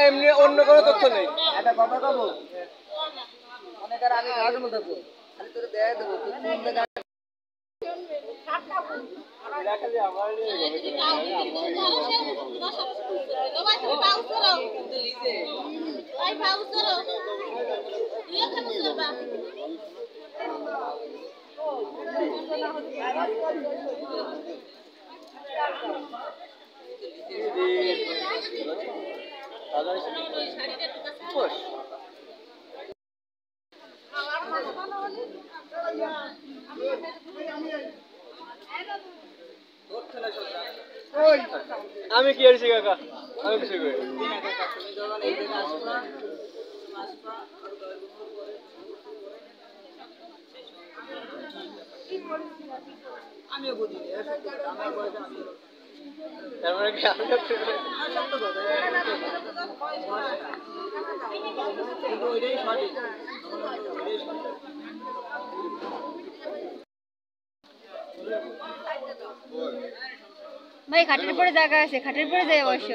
এমনি অন্য কোনো তথ্য নেই। একটা কথা কব, অনেকের আমি ঘাটের মধ্যে থাকবো, খালি তোরে দেয় দেবো আমি কি আর কাকা আমি কিছু করি আমি বুঝি আমার বয়স আমি তারপরে কি আমি কিন্তু ওইটাই সঠিক ভাই খাটের পরে জায়গা আছে, খাটের পরে যাই অবশ্য।